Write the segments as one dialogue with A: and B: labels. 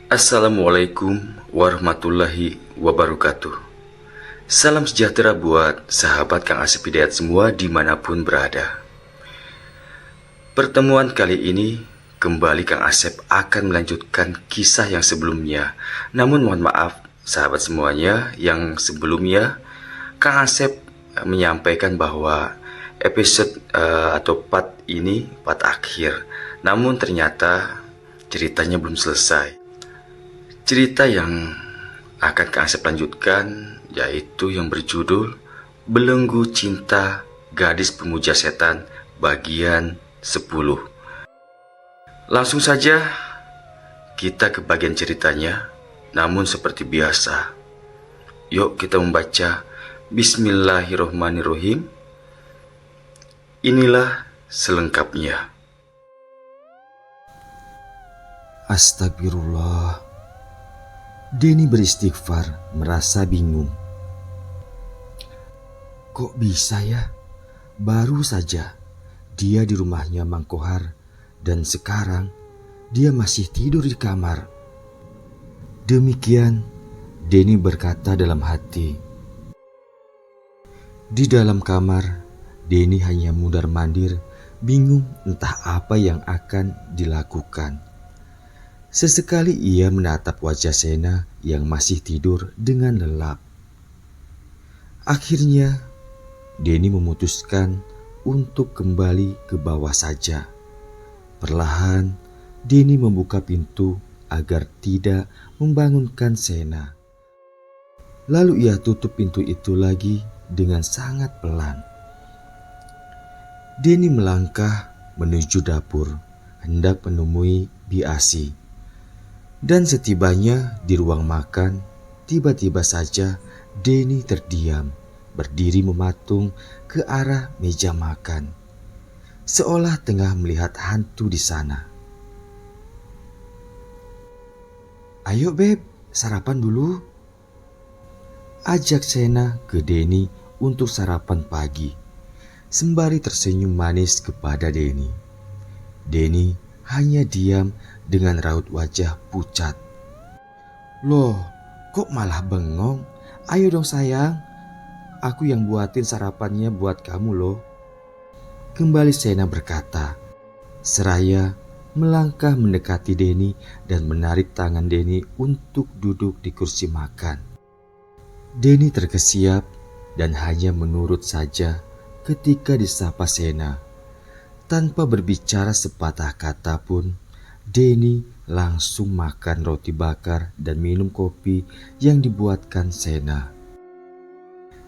A: Assalamualaikum warahmatullahi wabarakatuh. Salam sejahtera buat sahabat Kang Asep Hidayat semua dimanapun berada. Pertemuan kali ini kembali Kang Asep akan melanjutkan kisah yang sebelumnya. Namun mohon maaf sahabat semuanya, yang sebelumnya Kang Asep menyampaikan bahwa episode atau part ini part akhir. Namun ternyata ceritanya belum selesai. Cerita yang akan Kang Asep lanjutkan yaitu yang berjudul Belenggu Cinta Gadis Pemuja Setan bagian 10. Langsung saja kita ke bagian ceritanya. Namun seperti biasa, yuk kita membaca Bismillahirrohmanirrohim. Inilah selengkapnya.
B: Astagfirullah. Denny beristighfar, merasa bingung. Kok bisa ya? Baru saja dia di rumahnya Mang Kohar dan sekarang dia masih tidur di kamar. Demikian Denny berkata dalam hati. Di dalam kamar, Denny hanya mundar-mandir, bingung entah apa yang akan dilakukan. Sesekali ia menatap wajah Sena yang masih tidur dengan lelap. Akhirnya, Denny memutuskan untuk kembali ke bawah saja. Perlahan, Denny membuka pintu agar tidak membangunkan Sena. Lalu ia tutup pintu itu lagi dengan sangat pelan. Denny melangkah menuju dapur, hendak menemui Biasi. Dan setibanya di ruang makan, tiba-tiba saja Denny terdiam, berdiri mematung ke arah meja makan, seolah tengah melihat hantu di sana. Ayo Beb, sarapan dulu. Ajak Sena ke Denny untuk sarapan pagi, sembari tersenyum manis kepada Denny. Denny hanya diam dengan raut wajah pucat. Loh, kok malah bengong? Ayo dong sayang, aku yang buatin sarapannya buat kamu loh. Kembali Sena berkata, seraya melangkah mendekati Denny dan menarik tangan Denny untuk duduk di kursi makan. Denny terkesiap dan hanya menurut saja ketika disapa Sena. Tanpa berbicara sepatah kata pun, Denny langsung makan roti bakar dan minum kopi yang dibuatkan Sena.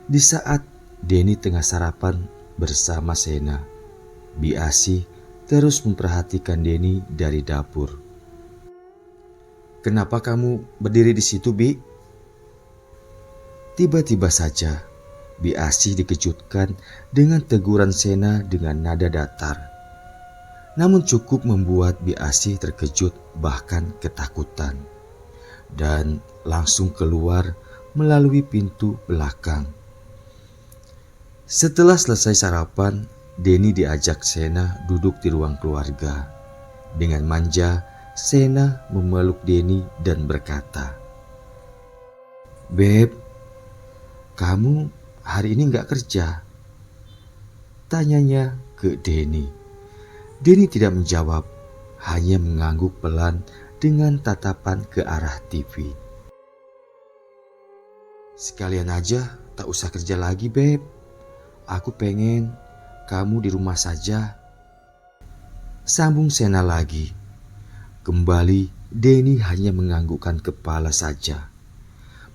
B: Di saat Denny tengah sarapan bersama Sena, Biasi terus memperhatikan Denny dari dapur. Kenapa kamu berdiri di situ, Bi? Tiba-tiba saja Biasi dikejutkan dengan teguran Sena dengan nada datar. Namun cukup membuat Biasi terkejut bahkan ketakutan, dan langsung keluar melalui pintu belakang. Setelah selesai sarapan, Denny diajak Sena duduk di ruang keluarga. Dengan manja, Sena memeluk Denny dan berkata, Beb, kamu hari ini gak kerja? Tanyanya ke Denny. Denny tidak menjawab, hanya mengangguk pelan dengan tatapan ke arah TV. Sekalian aja tak usah kerja lagi, Beb. Aku pengen kamu di rumah saja. Sambung Sena lagi. Kembali Denny hanya menganggukkan kepala saja,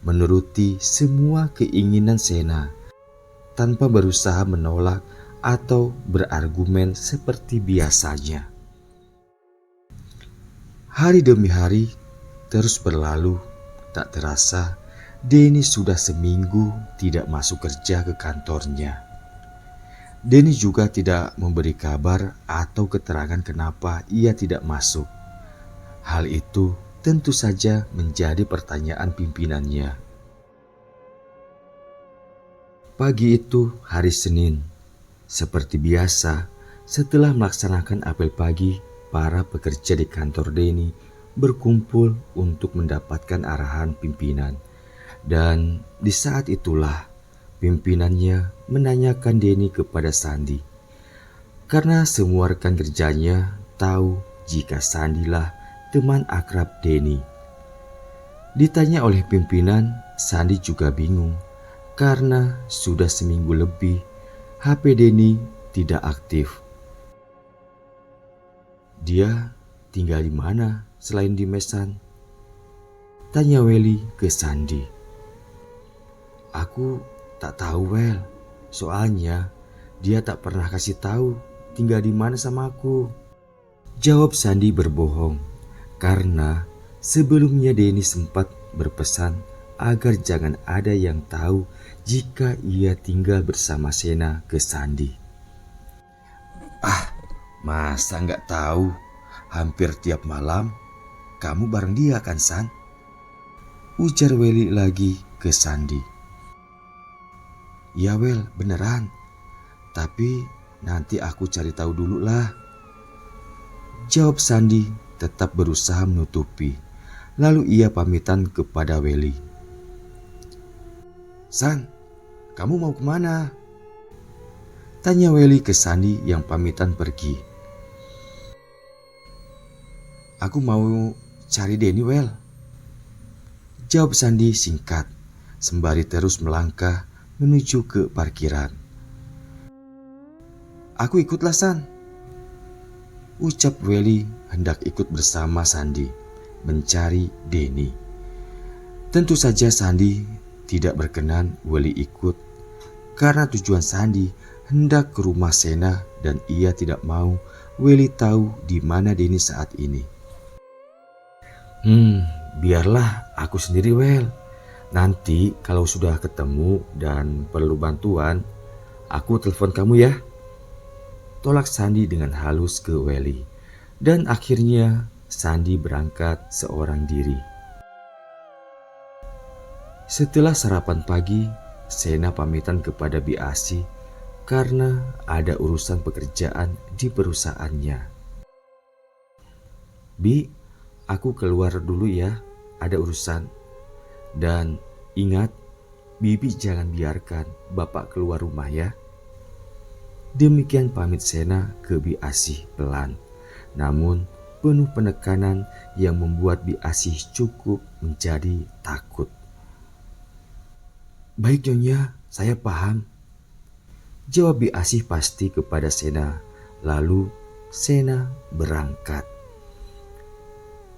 B: menuruti semua keinginan Sena tanpa berusaha menolak atau berargumen seperti biasanya. Hari demi hari terus berlalu. Tak terasa Denny sudah seminggu tidak masuk kerja ke kantornya. Denny juga tidak memberi kabar atau keterangan kenapa ia tidak masuk. Hal itu tentu saja menjadi pertanyaan pimpinannya. Pagi itu hari Senin. Seperti biasa, setelah melaksanakan apel pagi, para pekerja di kantor Denny berkumpul untuk mendapatkan arahan pimpinan. Dan di saat itulah pimpinannya menanyakan Denny kepada Sandi. Karena semua rekan kerjanya tahu jika Sandilah teman akrab Denny. Ditanya oleh pimpinan, Sandi juga bingung karena sudah seminggu lebih HP Denny tidak aktif. Dia tinggal di mana selain di Mesan? Tanya Welly ke Sandi. Aku tak tahu, Wel. Soalnya dia tak pernah kasih tahu tinggal di mana sama aku. Jawab Sandi berbohong karena sebelumnya Denny sempat berpesan agar jangan ada yang tahu jika ia tinggal bersama Sena ke Sandi. Masa nggak tahu? Hampir tiap malam kamu bareng dia kan, San? Ujar Welly lagi ke Sandi. Ya Wel, beneran. Tapi nanti aku cari tahu dulu lah. Jawab Sandi tetap berusaha menutupi. Lalu ia pamitan kepada Welly. San, kamu mau kemana? Tanya Welly ke Sandi yang pamitan pergi. Aku mau cari Denny, Wel. Jawab Sandi singkat, sembari terus melangkah menuju ke parkiran. Aku ikutlah, San. Ucap Welly hendak ikut bersama Sandi mencari Denny. Tentu saja Sandi tidak berkenan Welly ikut karena tujuan Sandi hendak ke rumah Sena dan ia tidak mau Welly tahu di mana Denny saat ini. Biarlah aku sendiri, Wel. Nanti kalau sudah ketemu dan perlu bantuan, aku telepon kamu ya. Tolak Sandi dengan halus ke Welly. Dan akhirnya Sandi berangkat seorang diri. Setelah sarapan pagi, Sena pamitan kepada Bi Asi karena ada urusan pekerjaan di perusahaannya. Bi, aku keluar dulu ya, ada urusan. Dan ingat, Bibi jangan biarkan Bapak keluar rumah ya. Demikian pamit Sena ke Bi Asih pelan, namun penuh penekanan yang membuat Bi Asih cukup menjadi takut. Baik Nyonya, saya paham. Jawab Bi Asih pasti kepada Sena, lalu Sena berangkat.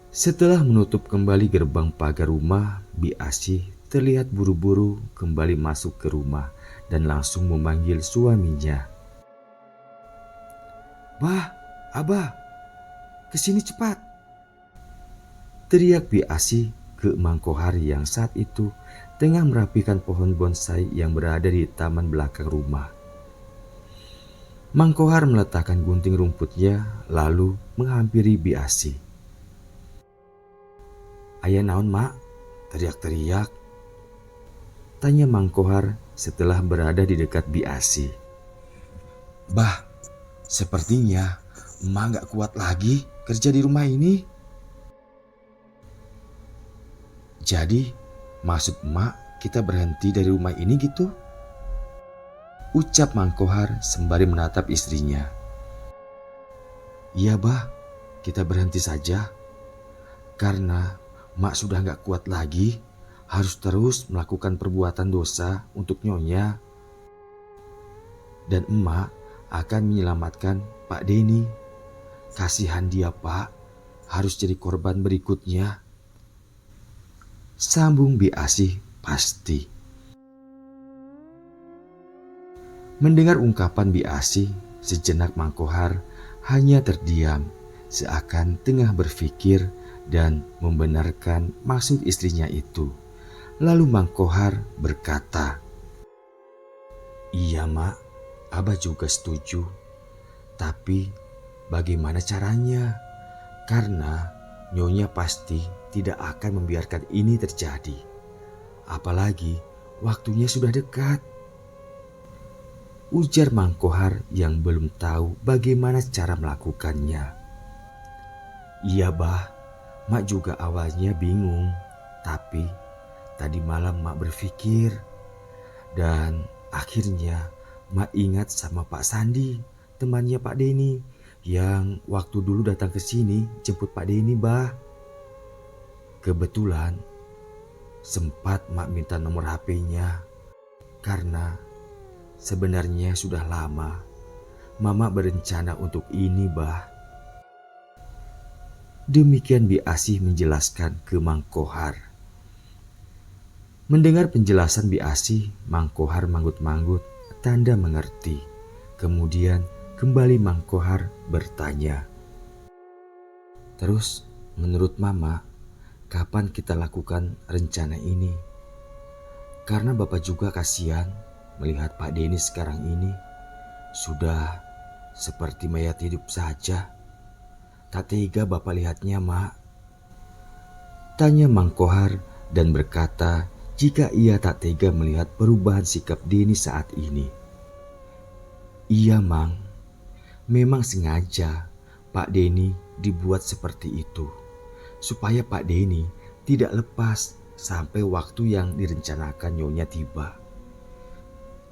B: Setelah menutup kembali gerbang pagar rumah, Bi Asih terlihat buru-buru kembali masuk ke rumah dan langsung memanggil suaminya. Bah, Abah, kesini cepat. Teriak Bi Asih ke Mang Kohar yang saat itu tengah merapikan pohon bonsai yang berada di taman belakang rumah. Mang Kohar meletakkan gunting rumputnya lalu menghampiri Bi Asih. Aya naon, Mak? Teriak-teriak. Tanya Mang Kohar setelah berada di dekat Bi Asih. Bah, sepertinya emak gak kuat lagi kerja di rumah ini. Jadi, maksud emak kita berhenti dari rumah ini gitu? Ucap Mang Kohar sembari menatap istrinya. Iya bah, kita berhenti saja. Karena Mak sudah gak kuat lagi, harus terus melakukan perbuatan dosa untuk Nyonya. Dan emak akan menyelamatkan Pak Denny. Kasihan dia, Pak, harus jadi korban berikutnya. Sambung Bi Asih pasti. Mendengar ungkapan Bi Asih, sejenak Mang Kohar hanya terdiam, seakan tengah berpikir dan membenarkan maksud istrinya itu. Lalu Mang Kohar berkata, Iya Mak, Abah juga setuju. Tapi bagaimana caranya? Karena Nyonya pasti tidak akan membiarkan ini terjadi. Apalagi waktunya sudah dekat. Ujar Mang Kohar yang belum tahu bagaimana cara melakukannya. Iya bah, Mak juga awalnya bingung, tapi tadi malam Mak berpikir dan akhirnya Mak ingat sama Pak Sandi, temannya Pak Denny yang waktu dulu datang ke sini jemput Pak Denny, Bah. Kebetulan sempat Mak minta nomor HP-nya karena sebenarnya sudah lama Mama berencana untuk ini, Bah. Demikian Bi Asih menjelaskan ke Mang Kohar. Mendengar penjelasan Bi Asih, Mang Kohar manggut-manggut, tanda mengerti. Kemudian kembali Mang Kohar bertanya. Terus menurut Mama, kapan kita lakukan rencana ini? Karena Bapak juga kasihan melihat Pak Denny sekarang ini sudah seperti mayat hidup saja. Tak tega Bapak lihatnya, Mak. Tanya Mang Kohar dan berkata jika ia tak tega melihat perubahan sikap Denny saat ini. Iya, Mang. Memang sengaja Pak Denny dibuat seperti itu, supaya Pak Denny tidak lepas sampai waktu yang direncanakan Nyonya tiba.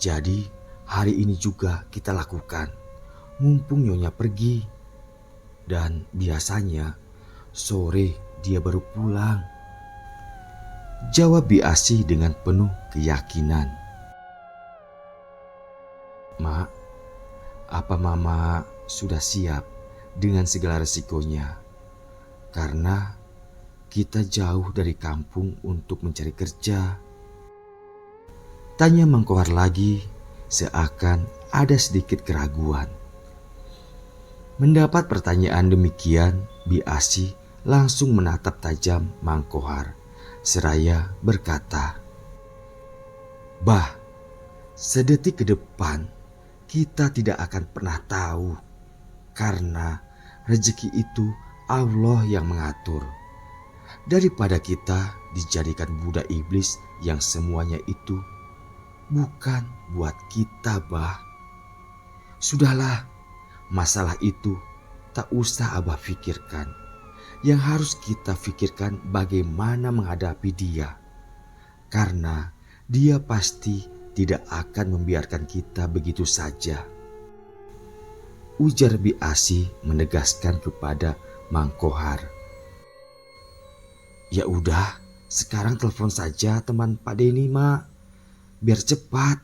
B: Jadi hari ini juga kita lakukan, mumpung Nyonya pergi. Dan biasanya sore dia baru pulang. Jawab Bi Asih dengan penuh keyakinan. Mak, apa Mama sudah siap dengan segala resikonya? Karena kita jauh dari kampung untuk mencari kerja. Tanya Mang Kohar lagi, seakan ada sedikit keraguan. Mendapat pertanyaan demikian, Bi Asih langsung menatap tajam Mang Kohar, seraya berkata, Bah, sedetik ke depan kita tidak akan pernah tahu, karena rezeki itu Allah yang mengatur. Daripada kita dijadikan budak iblis yang semuanya itu bukan buat kita, Bah. Sudahlah, masalah itu tak usah Abah pikirkan. Yang harus kita pikirkan bagaimana menghadapi dia. Karena dia pasti tidak akan membiarkan kita begitu saja. Ujar Bi Asih menegaskan kepada Mang Kohar. Ya udah, sekarang telepon saja teman Pak Denny, Mak. Biar cepat.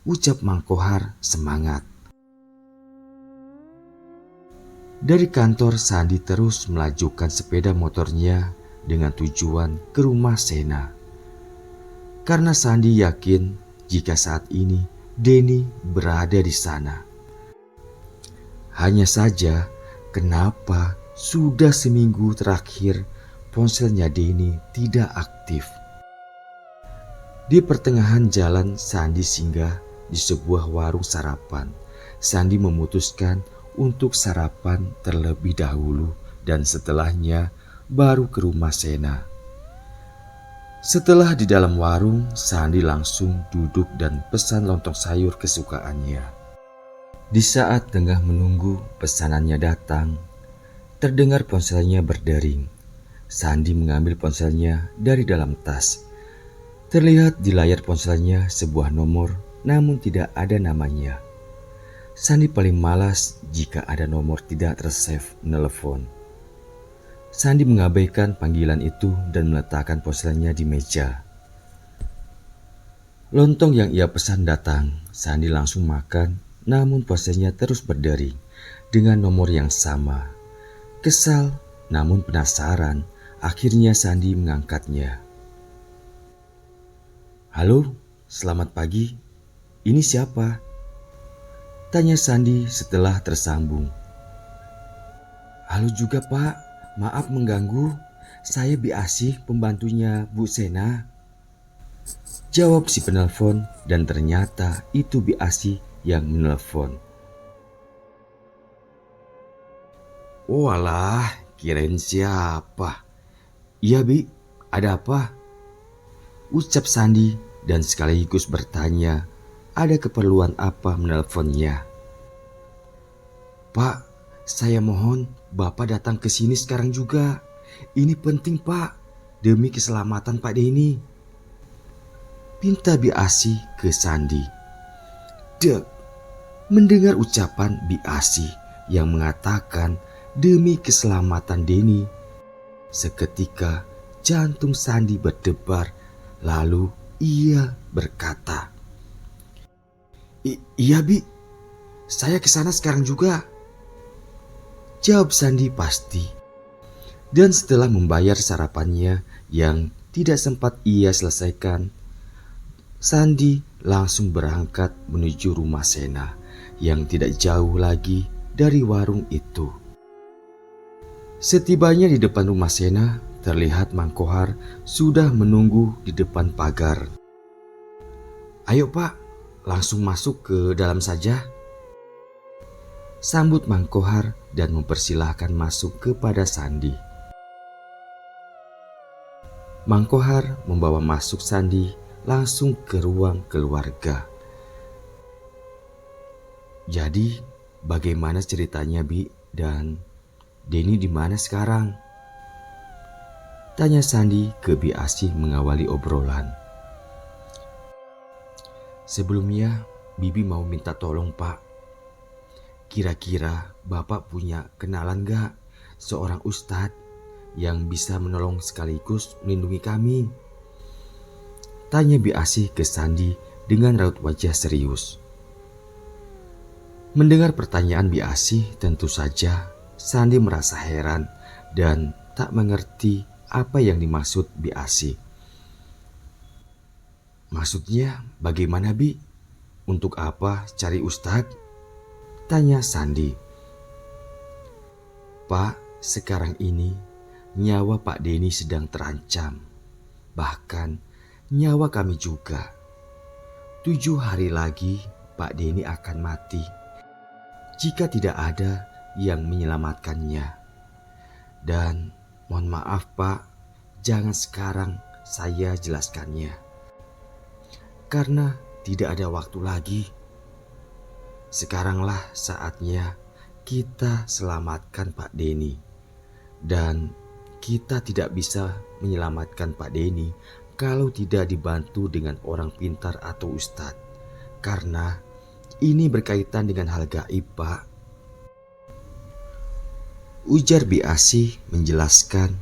B: Ucap Mang Kohar semangat. Dari kantor, Sandi terus melajukan sepeda motornya dengan tujuan ke rumah Sena. Karena Sandi yakin jika saat ini Denny berada di sana. Hanya saja, kenapa sudah seminggu terakhir ponselnya Denny tidak aktif. Di pertengahan jalan Sandi singgah di sebuah warung sarapan. Sandi memutuskan untuk sarapan terlebih dahulu dan setelahnya baru ke rumah Sena. Setelah di dalam warung, Sandi langsung duduk dan pesan lontong sayur kesukaannya. Di saat tengah menunggu pesanannya datang, terdengar ponselnya berdering. Sandi mengambil ponselnya dari dalam tas. Terlihat di layar ponselnya sebuah nomor, namun tidak ada namanya. Sandi paling malas jika ada nomor tidak tersave telepon. Sandi mengabaikan panggilan itu dan meletakkan ponselnya di meja. Lontong yang ia pesan datang. Sandi langsung makan, namun ponselnya terus berdering dengan nomor yang sama. Kesal namun penasaran, akhirnya Sandi mengangkatnya. Halo, selamat pagi. Ini siapa? Tanya Sandi setelah tersambung. Halo juga, Pak. Maaf mengganggu. Saya Bi Asih, pembantunya Bu Sena. Jawab si penelpon dan ternyata itu Bi Asih yang menelpon. Oh alah, kirain siapa. Iya Bi, ada apa? Ucap Sandi dan sekaligus bertanya ada keperluan apa menelponnya. Pak, Saya mohon Bapak datang ke sini sekarang juga. Ini penting Pak, demi keselamatan Pak Denny. Pinta Bi Asi ke Sandi. Dek, mendengar ucapan Bi Asi yang mengatakan demi keselamatan Denny, seketika jantung Sandi berdebar, lalu ia berkata, Iya Bi, saya kesana sekarang juga. Jawab Sandi pasti. Dan setelah membayar sarapannya yang tidak sempat ia selesaikan, Sandi langsung berangkat menuju rumah Sena yang tidak jauh lagi dari warung itu. Setibanya di depan rumah Sena, terlihat Mang Kohar sudah menunggu di depan pagar. Ayo Pak, langsung masuk ke dalam saja. Sambut Mang Kohar dan mempersilahkan masuk kepada Sandi. Mang Kohar membawa masuk Sandi langsung ke ruang keluarga. Jadi, bagaimana ceritanya Bi dan Denny di mana sekarang? Tanya Sandi ke Bi Asi mengawali obrolan. Sebelumnya, Bibi mau minta tolong Pak. Kira-kira Bapak punya kenalan gak seorang ustadz yang bisa menolong sekaligus melindungi kami? Tanya Bi Asi ke Sandi dengan raut wajah serius. Mendengar pertanyaan Bi Asi, tentu saja Sandi merasa heran dan tak mengerti apa yang dimaksud Bi Asi. Maksudnya bagaimana Bi? Untuk apa cari ustadz? Tanya Sandi. Pak, sekarang ini nyawa Pak Denny sedang terancam. Bahkan nyawa kami juga. 7 hari lagi Pak Denny akan mati jika tidak ada yang menyelamatkannya. Dan mohon maaf Pak, jangan sekarang saya jelaskannya, karena tidak ada waktu lagi. Sekaranglah saatnya kita selamatkan Pak Denny. Dan kita tidak bisa menyelamatkan Pak Denny kalau tidak dibantu dengan orang pintar atau ustadz. Karena ini berkaitan dengan hal gaib Pak. Ujar Bi Asi menjelaskan,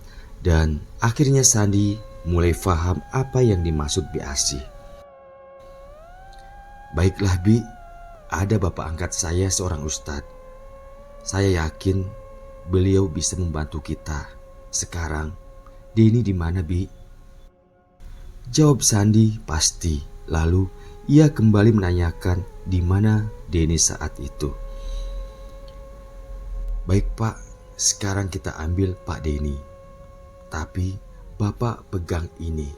B: dan akhirnya Sandi mulai paham apa yang dimaksud Bi Asi. Baiklah Bi, ada bapak angkat saya seorang ustadz. Saya yakin beliau bisa membantu kita. Sekarang Denny di mana Bi? Jawab Sandi pasti. Lalu ia kembali menanyakan di mana Denny saat itu. Baik Pak, sekarang kita ambil Pak Denny. Tapi Bapak pegang ini,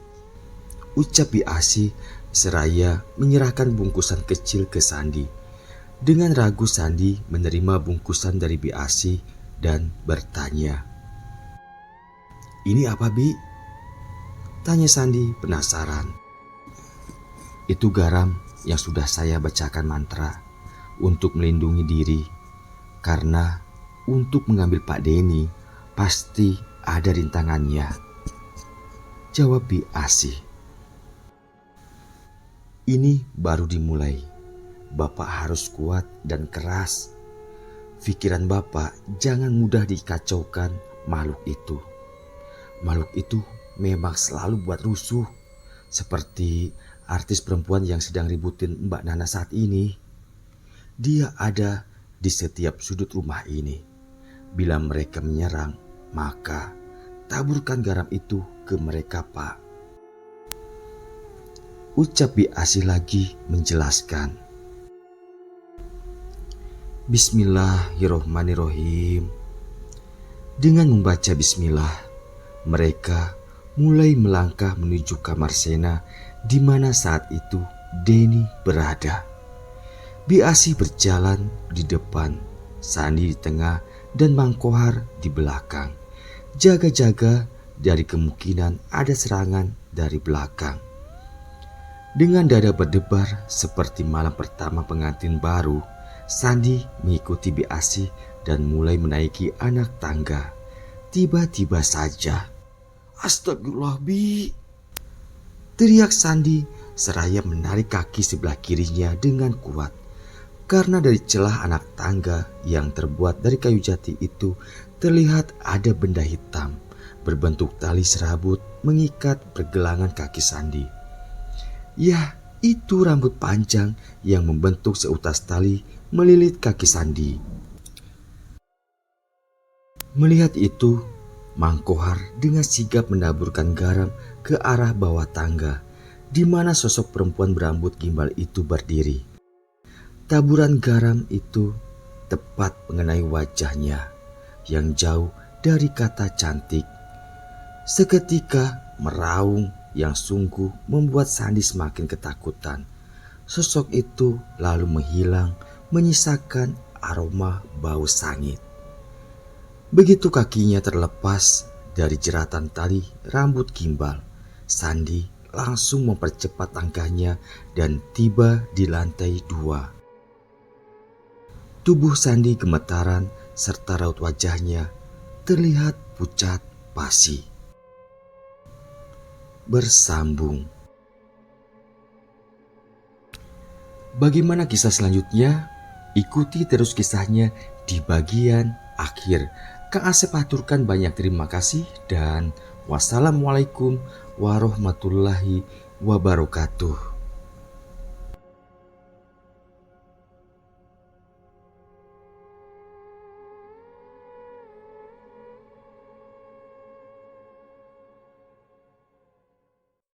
B: ucap Bi Asi seraya menyerahkan bungkusan kecil ke Sandi. Dengan ragu Sandi menerima bungkusan dari Bi Asi dan bertanya, "Ini apa Bi?" Tanya Sandi penasaran. Itu garam yang sudah saya bacakan mantra untuk melindungi diri. Karena untuk mengambil Pak Denny pasti ada rintangannya, jawab Bi Asi. Ini baru dimulai. Bapak harus kuat dan keras. Pikiran Bapak jangan mudah dikacaukan makhluk itu. Makhluk itu memang selalu buat rusuh. Seperti artis perempuan yang sedang ributin Mbak Nana saat ini. Dia ada di setiap sudut rumah ini. Bila mereka menyerang, maka taburkan garam itu ke mereka Pak. Ucap Bi Asi lagi menjelaskan. Bismillahirrohmanirrohim. Dengan membaca bismillah, mereka mulai melangkah menuju kamar Sena di mana saat itu Denny berada. Bi Asi berjalan di depan, Sandi di tengah dan Mang Kohar di belakang. Jaga-jaga dari kemungkinan ada serangan dari belakang. Dengan dada berdebar seperti malam pertama pengantin baru, Sandi mengikuti Bi Asih dan mulai menaiki anak tangga. Tiba-tiba saja, "Astagfirullah, Bi!" teriak Sandi seraya menarik kaki sebelah kirinya dengan kuat. Karena dari celah anak tangga yang terbuat dari kayu jati itu terlihat ada benda hitam berbentuk tali serabut mengikat pergelangan kaki Sandi. Ya, itu rambut panjang yang membentuk seutas tali melilit kaki Sandi. Melihat itu, Mang Kohar dengan sigap menaburkan garam ke arah bawah tangga di mana sosok perempuan berambut gimbal itu berdiri. Taburan garam itu tepat mengenai wajahnya yang jauh dari kata cantik. Seketika meraung yang sungguh membuat Sandi semakin ketakutan. Sosok itu lalu menghilang, menyisakan aroma bau sangit. Begitu kakinya terlepas dari jeratan tali rambut gimbal, Sandi langsung mempercepat langkahnya dan tiba di lantai 2. Tubuh Sandi gemetaran serta raut wajahnya terlihat pucat pasi. Bersambung. Bagaimana kisah selanjutnya? Ikuti terus kisahnya di bagian akhir. Kang Asep aturkan banyak terima kasih dan wassalamualaikum warahmatullahi wabarakatuh.